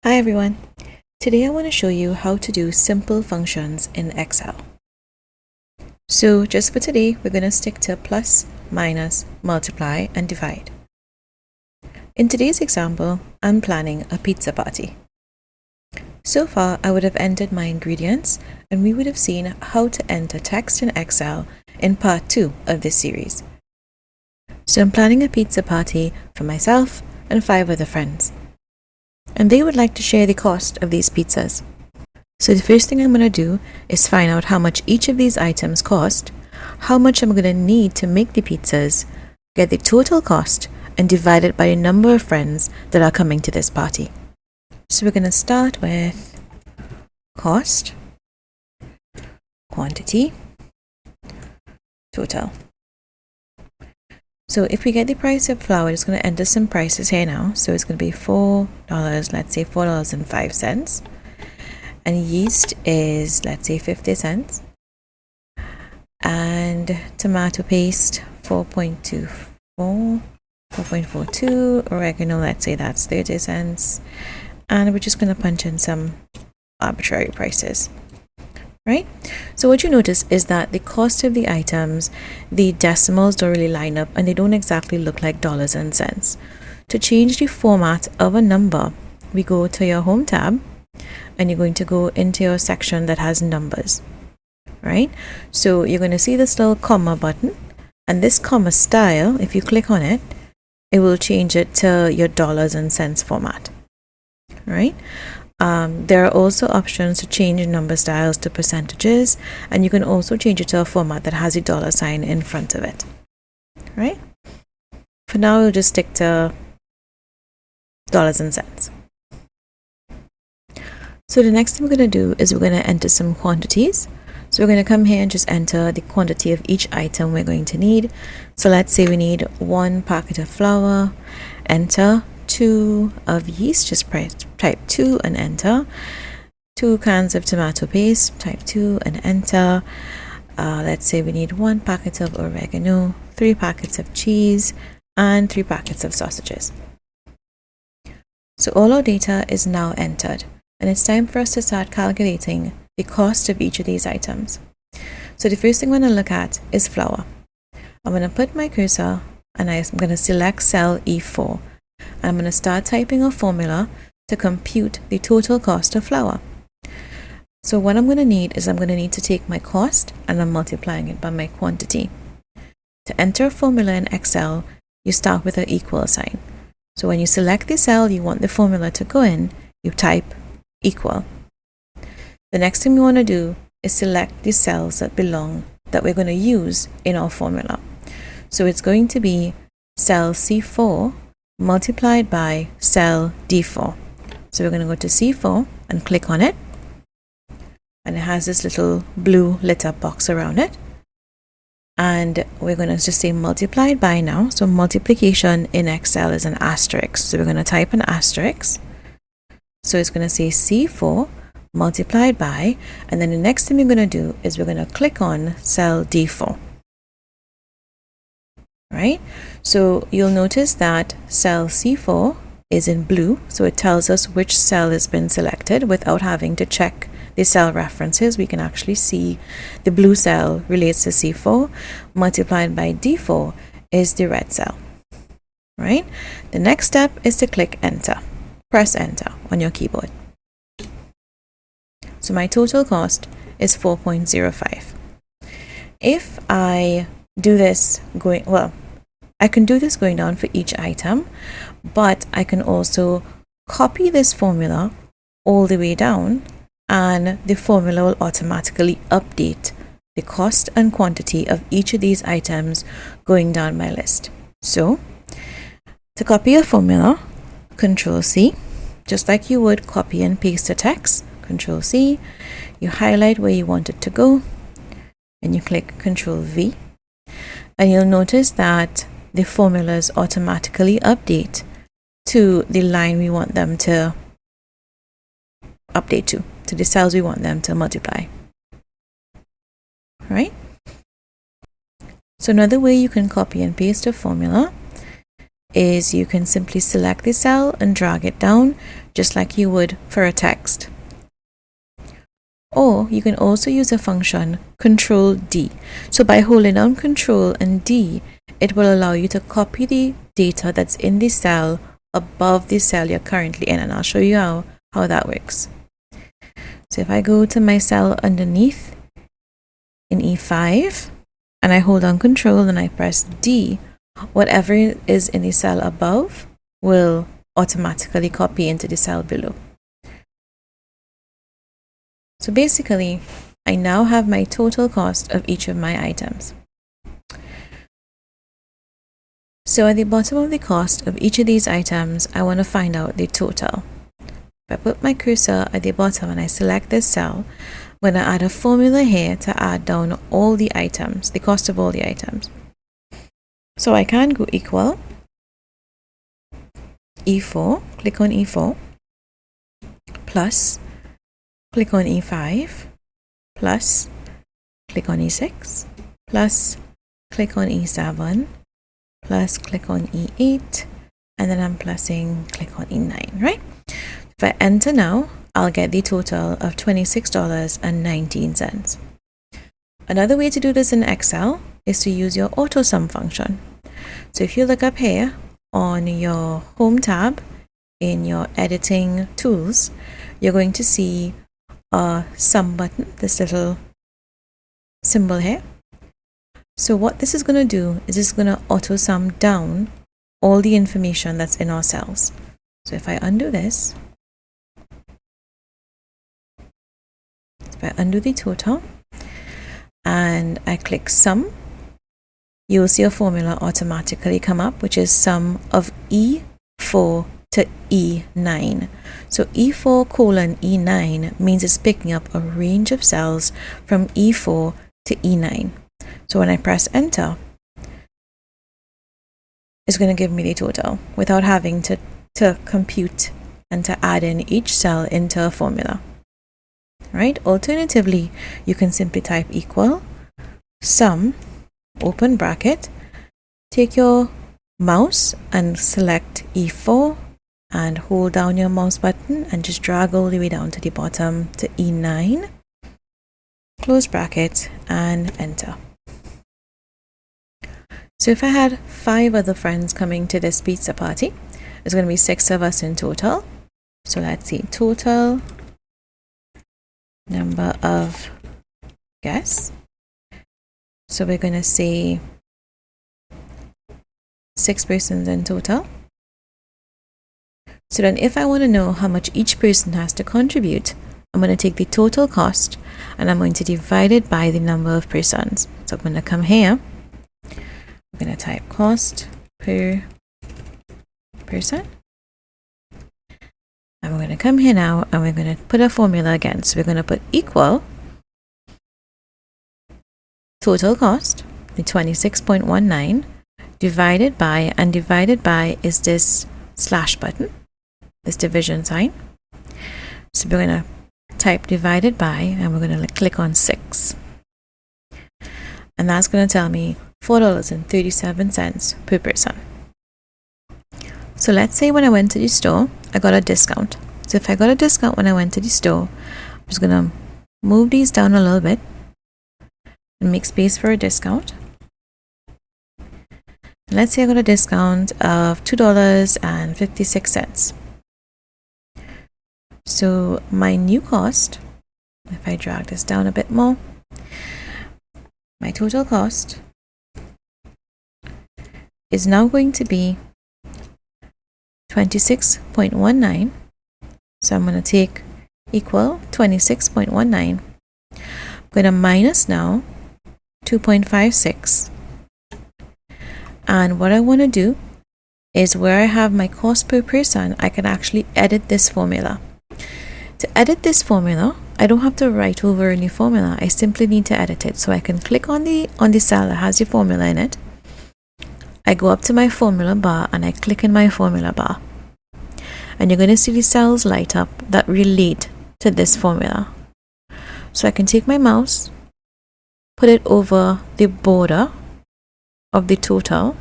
Hi everyone. Today I want to show you how to do simple functions in Excel. So just for today, we're going to stick to plus, minus, multiply, and divide. In today's example, I'm planning a pizza party. So far, I would have entered my ingredients and we would have seen how to enter text in Excel in part 2 of this series. So I'm planning a pizza party for myself and 5 other friends. And they would like to share the cost of these pizzas. So the first thing I'm going to do is find out how much each of these items cost, how much I'm going to need to make the pizzas, get the total cost, and divide it by the number of friends that are coming to this party. So we're going to start with cost, quantity, total. So if we get the price of flour, it's going to enter some prices here now. So it's going to be $4, let's say $4.05. And yeast is, let's say 50 cents. And tomato paste, 4.42. Oregano, let's say that's 30 cents. And we're just going to punch in some arbitrary prices. Right? So what you notice is that the cost of the items, the decimals don't really line up and they don't exactly look like dollars and cents. To change the format of a number, we go to your home tab and you're going to go into your section that has numbers. Right? So you're going to see this little comma button, and this comma style, if you click on it, it will change it to your dollars and cents format. Right? There are also options to change number styles to percentages, and you can also change it to a format that has a dollar sign in front of it. Right? For now, we'll just stick to dollars and cents. So the next thing we're going to do is we're going to enter some quantities. So we're going to come here and just enter the quantity of each item we're going to need. So let's say we need 1 packet of flour, enter. 2 of yeast, just type 2 and enter. 2 cans of tomato paste, type 2 and enter. Let's say we need 1 packet of oregano, 3 packets of cheese, and 3 packets of sausages. So all our data is now entered, and it's time for us to start calculating the cost of each of these items. So the first thing I'm going to look at is flour. I'm going to put my cursor and I'm going to select cell E4. I'm going to start typing a formula to compute the total cost of flour. So what I'm going to need is I'm going to need to take my cost and I'm multiplying it by my quantity. To enter a formula in Excel, you start with an equal sign. So when you select the cell you want the formula to go in, you type equal. The next thing we want to do is select the cells that we're going to use in our formula. So it's going to be cell C4 multiplied by cell D4. So we're going to go to C4 and click on it, and it has this little blue lit up box around it, and we're going to just say multiplied by now. So multiplication in Excel is an asterisk, so we're going to type an asterisk. So it's going to say C4 multiplied by, and then the next thing we're going to do is we're going to click on cell D4. Right? So you'll notice that cell C4 is in blue, so it tells us which cell has been selected without having to check the cell references. We can actually see the blue cell relates to C4, multiplied by D4 is the red cell. Right? The next step is to click enter. Press enter on your keyboard. So my total cost is 4.05. If I do this I can do this going down for each item, but I can also copy this formula all the way down, and the formula will automatically update the cost and quantity of each of these items going down my list. So to copy a formula, Ctrl+C, just like you would copy and paste a text, Ctrl+C, you highlight where you want it to go, and you click Ctrl+V, and you'll notice that the formulas automatically update to the line we want them to update to the cells we want them to multiply. Right? So another way you can copy and paste a formula is you can simply select the cell and drag it down just like you would for a text. Or you can also use a function Ctrl+D. So by holding down Ctrl and D, it will allow you to copy the data that's in the cell above the cell you're currently in, and I'll show you how that works. So if I go to my cell underneath in E5 and I hold down Ctrl and I press D, whatever is in the cell above will automatically copy into the cell below. So basically, I now have my total cost of each of my items. So at the bottom of the cost of each of these items, I want to find out the total. If I put my cursor at the bottom and I select this cell, I'm going to add a formula here to add down all the items, the cost of all the items. So I can go equal E4, click on E4, plus, click on E5, plus, click on E6, plus, click on E7, plus, click on E8, and then I'm plussing, click on E9, right? If I enter now, I'll get the total of $26.19. Another way to do this in Excel is to use your AutoSum function. So if you look up here on your Home tab in your editing tools, you're going to see a sum button, this little symbol here. So what this is going to do is it's going to auto sum down all the information that's in our cells. So if I undo this, if I undo the total and I click sum, you'll see a formula automatically come up, which is sum of E4 to E9. So E4 colon E9 means it's picking up a range of cells from E4 to E9. So when I press enter, it's going to give me the total without having to compute and to add in each cell into a formula. Right? Alternatively, you can simply type equal sum, open bracket, take your mouse and select E4 and hold down your mouse button and just drag all the way down to the bottom to E9, close bracket, and enter. So if I had 5 other friends coming to this pizza party, it's going to be 6 of us in total. So let's see, total number of guests. So we're going to say 6 persons in total. So then if I want to know how much each person has to contribute, I'm going to take the total cost and I'm going to divide it by the number of persons. So I'm going to come here. I'm going to type cost per person. And we're going to come here now and we're going to put a formula again. So we're going to put equal total cost, the 26.19, divided by, and divided by is this slash button, this division sign. So we're going to type divided by and we're going to click on 6. And that's going to tell me $4.37 per person. So let's say when I went to the store, I got a discount. So if I got a discount when I went to the store, I'm just going to move these down a little bit and make space for a discount. And let's say I got a discount of $2.56. So my new cost, if I drag this down a bit more, my total cost is now going to be 26.19. So I'm going to take equal 26.19. I'm going to minus now 2.56. And what I want to do is where I have my cost per person, I can actually edit this formula. To edit this formula, I don't have to write over any formula. I simply need to edit it. So I can click on the cell that has the formula in it. I go up to my formula bar and I click in my formula bar. And you're going to see the cells light up that relate to this formula. So I can take my mouse, put it over the border of the total,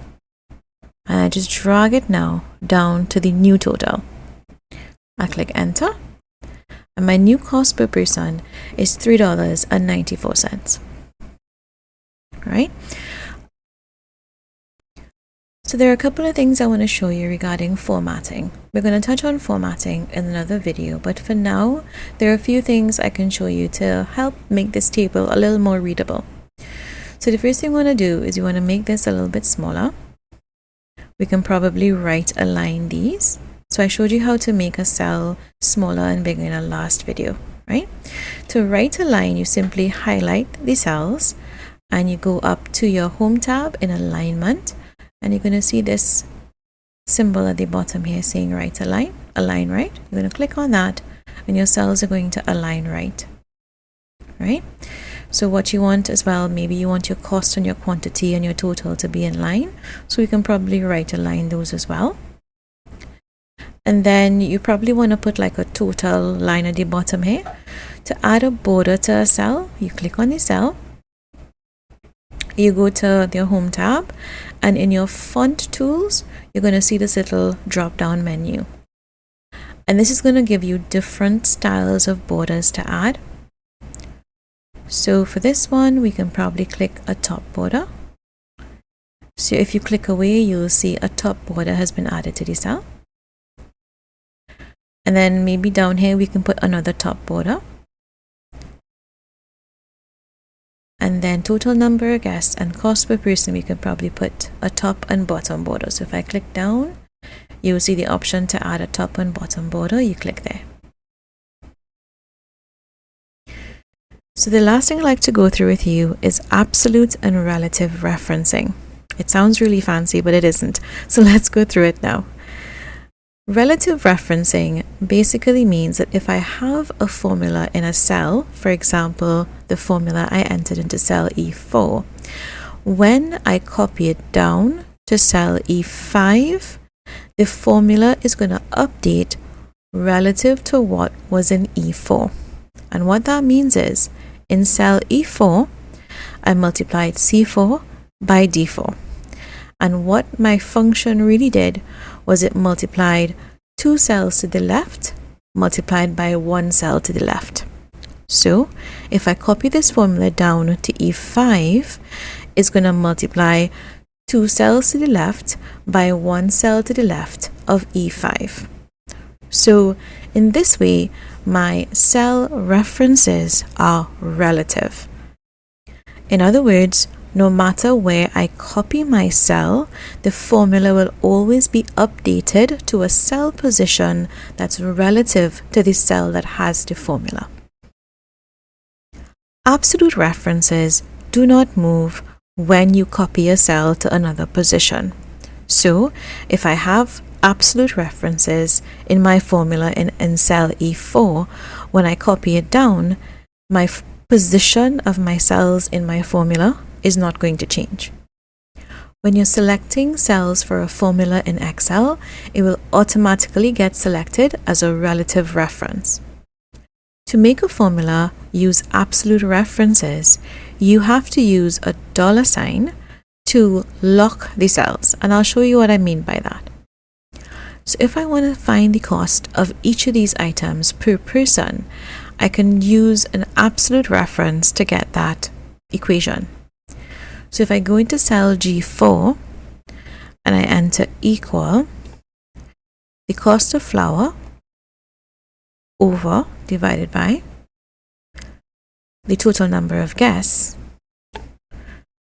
and I just drag it now down to the new total. I click enter, and my new cost per person is $3.94. Right? So there are a couple of things I want to show you regarding formatting. We're going to touch on formatting in another video, but for now, there are a few things I can show you to help make this table a little more readable. So the first thing we want to do is you want to make this a little bit smaller. We can probably right align these. So I showed you how to make a cell smaller and bigger in a last video, right? To right align, you simply highlight the cells and you go up to your home tab in alignment, and you're going to see this symbol at the bottom here saying right align right. You're going to click on that and your cells are going to align right. So what you want as well, maybe you want your cost and your quantity and your total to be in line, so we can probably right align those as well. And then you probably want to put like a total line at the bottom here. To add a border to a cell, you click on the cell, you go to the home tab, and in your font tools you're going to see this little drop down menu, and this is going to give you different styles of borders to add. So for this one, we can probably click a top border. So if you click away, you'll see a top border has been added to the cell. And then maybe down here, we can put another top border. And then total number of guests and cost per person, we can probably put a top and bottom border. So if I click down, you'll see the option to add a top and bottom border. You click there. So the last thing I'd like to go through with you is absolute and relative referencing. It sounds really fancy, but it isn't. So let's go through it now. Relative referencing basically means that if I have a formula in a cell, for example, the formula I entered into cell E4, when I copy it down to cell E5, the formula is going to update relative to what was in E4. And what that means is, in cell E4, I multiplied C4 by D4. And what my function really did was it multiplied 2 cells to the left multiplied by 1 cell to the left. So if I copy this formula down to E5, it's going to multiply 2 cells to the left by 1 cell to the left of E5. So in this way, my cell references are relative. In other words, no matter where I copy my cell, the formula will always be updated to a cell position that's relative to the cell that has the formula. Absolute references do not move when you copy a cell to another position. So if I have absolute references in my formula in cell E4, when I copy it down, my position of my cells in my formula is not going to change. When you're selecting cells for a formula in Excel, it will automatically get selected as a relative reference. To make a formula use absolute references, you have to use a $sign to lock the cells, and I'll show you what I mean by that. So if I want to find the cost of each of these items per person, I can use an absolute reference to get that equation. So if I go into cell G4 and I enter equal the cost of flour over divided by the total number of guests,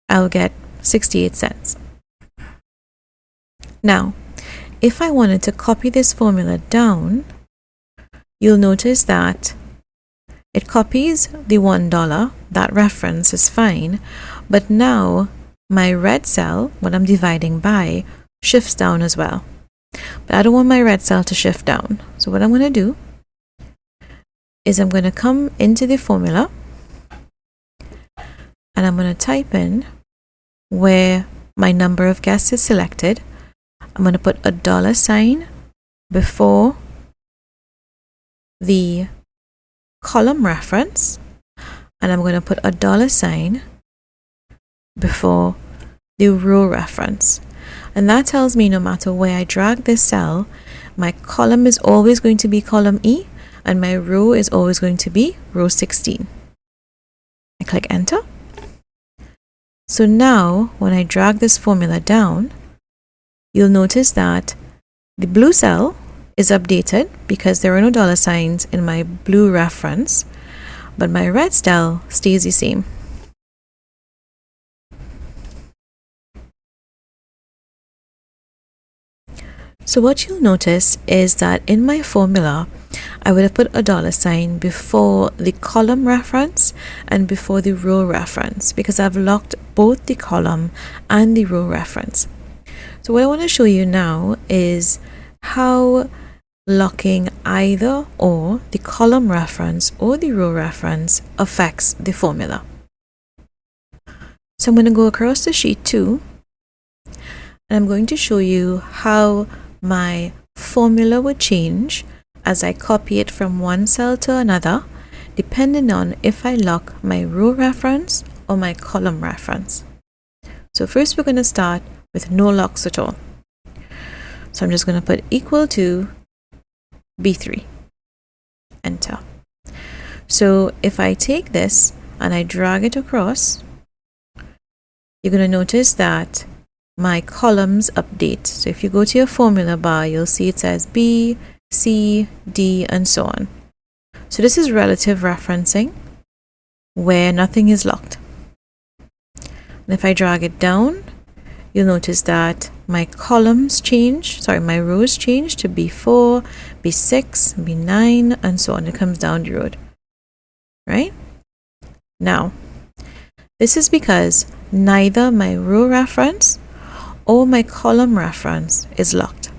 I'll get 68 cents. Now, if I wanted to copy this formula down, you'll notice that it copies the $1, that reference is fine, but now my red cell, what I'm dividing by, shifts down as well. But I don't want my red cell to shift down. So what I'm going to do is I'm going to come into the formula and I'm going to type in where my number of guests is selected. I'm going to put a $sign before the column reference, and I'm going to put a $sign before the row reference. And that tells me no matter where I drag this cell, my column is always going to be column E and my row is always going to be row 16. I click enter. So now when I drag this formula down, you'll notice that the blue cell is updated because there are no dollar signs in my blue reference, but my red cell stays the same. So what you'll notice is that in my formula, I would have put a dollar sign before the column reference and before the row reference because I've locked both the column and the row reference. So what I want to show you now is how locking either or the column reference or the row reference affects the formula. So I'm going to go across to sheet 2 and I'm going to show you how my formula would change as I copy it from one cell to another, depending on if I lock my row reference or my column reference. So first we're going to start with no locks at all. So I'm just going to put equal to B3. Enter. So if I take this and I drag it across, you're going to notice that my columns update. So if you go to your formula bar, you'll see it says B, C, D, and so on. So this is relative referencing where nothing is locked. And if I drag it down, you'll notice that my columns change, my rows change to B4, B6, B9, and so on. It comes down the road, right? Now, this is because neither my row reference or my column reference is locked.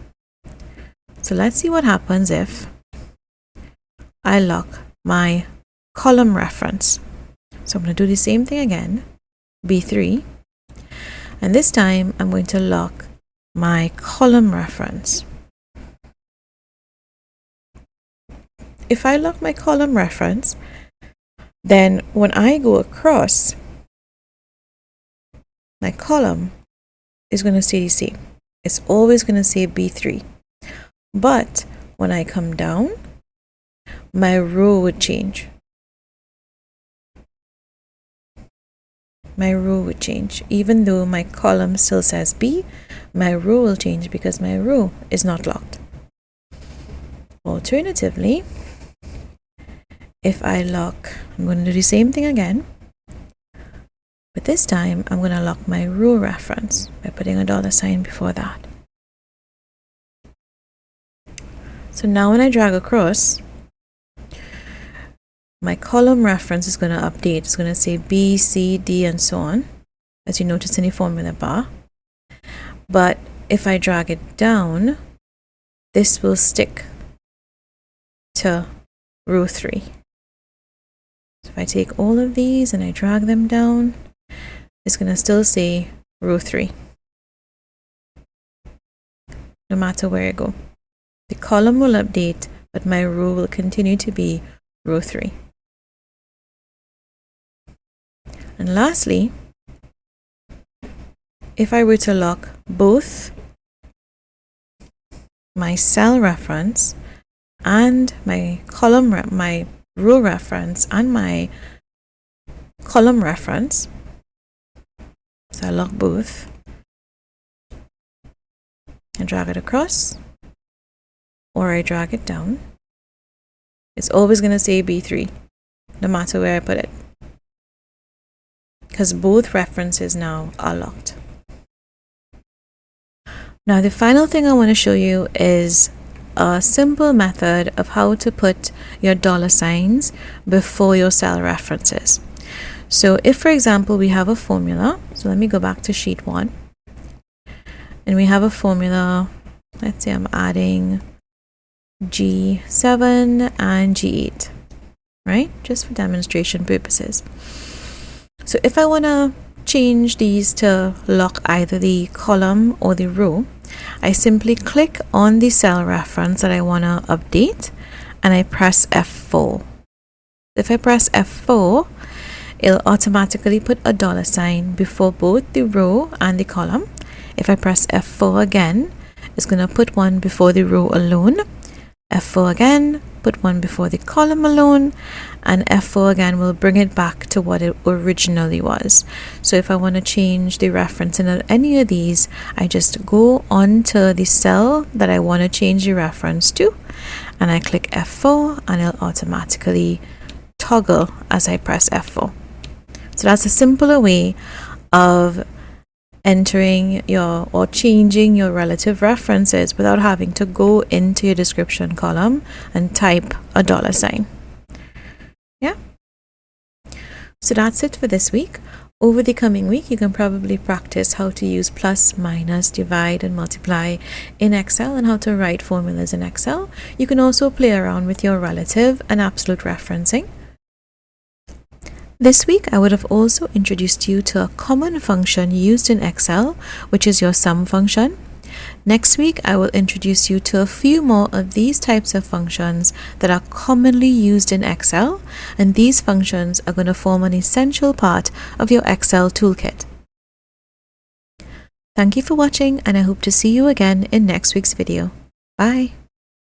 So let's see what happens if I lock my column reference. So I'm going to do the same thing again, B3, and this time I'm going to lock my column reference. If I lock my column reference, then when I go across, my column is going to stay the same. It's always going to say B3. But when I come down, my row would change. My row would change. Even though my column still says B, my row will change because my row is not locked. Alternatively, if I lock, I'm going to do the same thing again. But this time, I'm going to lock my row reference by putting a dollar sign before that. So now when I drag across, my column reference is going to update. It's going to say B, C, D, and so on, as you notice in the formula bar. But if I drag it down, this will stick to row 3. So if I take all of these and I drag them down, it's going to still say row 3, no matter where I go. The column will update, but my row will continue to be row 3. And lastly, if I were to lock both my cell reference and my my row reference and my column reference, so I lock both and drag it across, or I drag it down, it's always going to say B3, no matter where I put it, because both references now are locked. Now the final thing I want to show you is a simple method of how to put your dollar signs before your cell references. So if, for example, we have a formula, so let me go back to sheet 1, and we have a formula, let's say I'm adding G7 and G8, right? Just for demonstration purposes. So if I want to change these to lock either the column or the row, I simply click on the cell reference that I want to update and I press F4. If I press F4, it'll automatically put a dollar sign before both the row and the column. If I press F4 again, it's going to put one before the row alone. F4 again, put one before the column alone, and F4 again will bring it back to what it originally was. So if I want to change the reference in any of these, I just go onto the cell that I want to change the reference to, and I click F4, and it'll automatically toggle as I press F4. So that's a simpler way of entering your or changing your relative references without having to go into your description column and type a $sign. Yeah. So that's it for this week. Over the coming week, you can probably practice how to use plus, minus, divide, and multiply in Excel, and how to write formulas in Excel. You can also play around with your relative and absolute referencing. This week, I would have also introduced you to a common function used in Excel, which is your sum function. Next week, I will introduce you to a few more of these types of functions that are commonly used in Excel, and these functions are going to form an essential part of your Excel toolkit. Thank you for watching, and I hope to see you again in next week's video. Bye!